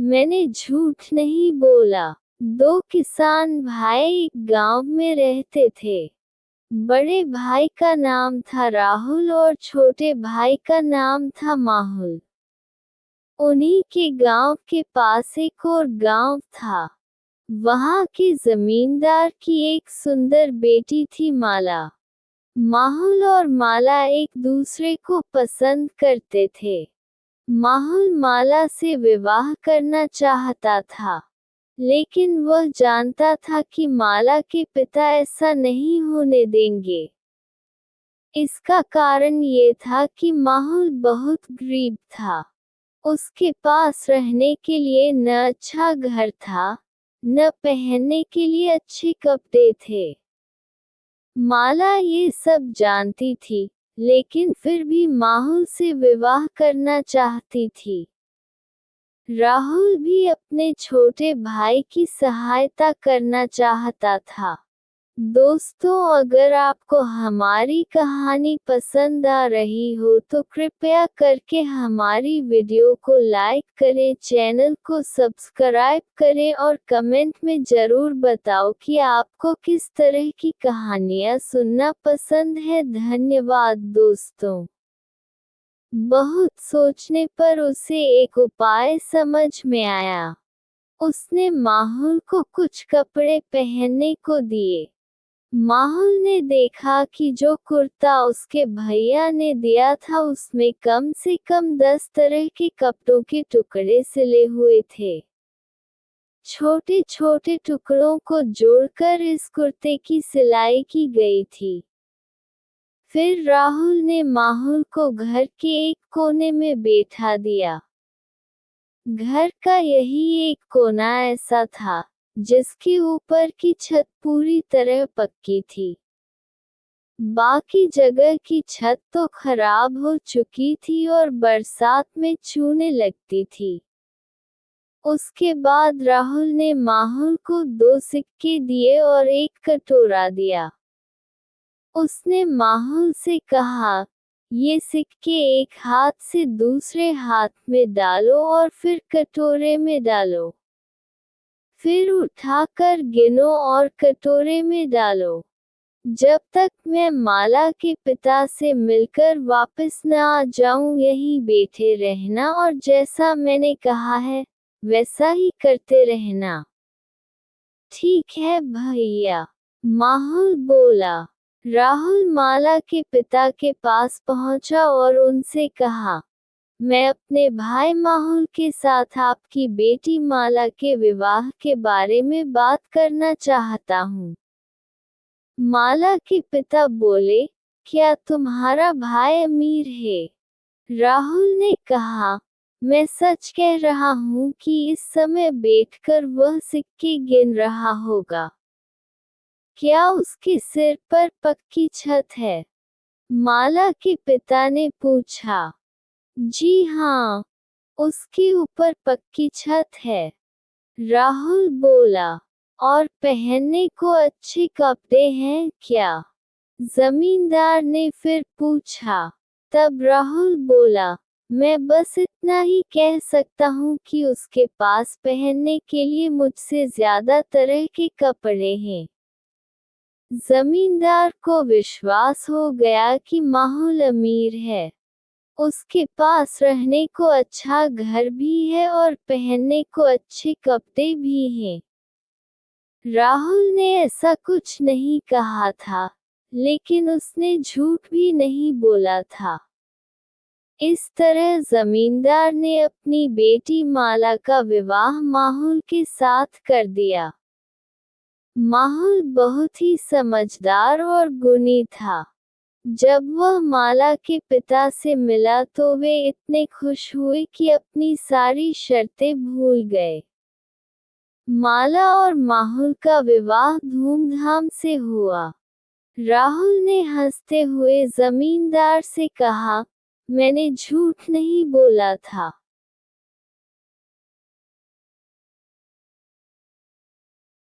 मैंने झूठ नहीं बोला। दो किसान भाई एक गांव में रहते थे। बड़े भाई का नाम था राहुल और छोटे भाई का नाम था माहुल। उन्हीं के गांव के पास एक और गांव था। वहां के जमींदार की एक सुंदर बेटी थी माला। माहुल और माला एक दूसरे को पसंद करते थे। माहुल माला से विवाह करना चाहता था, लेकिन वह जानता था कि माला के पिता ऐसा नहीं होने देंगे। इसका कारण ये था कि माहुल बहुत गरीब था। उसके पास रहने के लिए न अच्छा घर था, न पहनने के लिए अच्छे कपड़े थे। माला ये सब जानती थी, लेकिन फिर भी माहुल से विवाह करना चाहती थी। राहुल भी अपने छोटे भाई की सहायता करना चाहता था। दोस्तों, अगर आपको हमारी कहानी पसंद आ रही हो तो कृपया करके हमारी वीडियो को लाइक करें, चैनल को सब्सक्राइब करें और कमेंट में ज़रूर बताओ कि आपको किस तरह की कहानियाँ सुनना पसंद है। धन्यवाद दोस्तों। बहुत सोचने पर उसे एक उपाय समझ में आया। उसने माहुल को कुछ कपड़े पहनने को दिए। माहुल ने देखा कि जो कुर्ता उसके भैया ने दिया था उसमें कम से कम 10 तरह के कपड़ों के टुकड़े सिले हुए थे। छोटे छोटे टुकड़ों को जोड़कर इस कुर्ते की सिलाई की गई थी। फिर राहुल ने माहुल को घर के एक कोने में बैठा दिया। घर का यही एक कोना ऐसा था जिसके ऊपर की छत पूरी तरह पक्की थी। बाकी जगह की छत तो खराब हो चुकी थी और बरसात में चूने लगती थी। उसके बाद राहुल ने माहुल को 2 सिक्के दिए और एक कटोरा दिया। उसने माहुल से कहा, ये सिक्के एक हाथ से दूसरे हाथ में डालो और फिर कटोरे में डालो। फिर उठाकर गिनो और कटोरे में डालो। जब तक मैं माला के पिता से मिलकर वापस न आ जाऊं यहीं बैठे रहना और जैसा मैंने कहा है वैसा ही करते रहना। ठीक है भैया, माहुल बोला। राहुल माला के पिता के पास पहुंचा और उनसे कहा, मैं अपने भाई माहुल के साथ आपकी बेटी माला के विवाह के बारे में बात करना चाहता हूँ। माला के पिता बोले, क्या तुम्हारा भाई अमीर है? राहुल ने कहा, मैं सच कह रहा हूँ कि इस समय बैठकर वह सिक्के गिन रहा होगा। क्या उसके सिर पर पक्की छत है? माला के पिता ने पूछा। जी हाँ, उसके ऊपर पक्की छत है, राहुल बोला। और पहनने को अच्छे कपड़े हैं क्या? जमींदार ने फिर पूछा। तब राहुल बोला, मैं बस इतना ही कह सकता हूँ कि उसके पास पहनने के लिए मुझसे ज्यादा तरह के कपड़े हैं। जमींदार को विश्वास हो गया कि माहुल अमीर है। उसके पास रहने को अच्छा घर भी है और पहनने को अच्छे कपड़े भी हैं। राहुल ने ऐसा कुछ नहीं कहा था, लेकिन उसने झूठ भी नहीं बोला था। इस तरह जमींदार ने अपनी बेटी माला का विवाह माहुल के साथ कर दिया। माहुल बहुत ही समझदार और गुणी था। जब वह माला के पिता से मिला तो वे इतने खुश हुए कि अपनी सारी शर्तें भूल गए। माला और माहुल का विवाह धूमधाम से हुआ। राहुल ने हंसते हुए जमींदार से कहा, मैंने झूठ नहीं बोला था।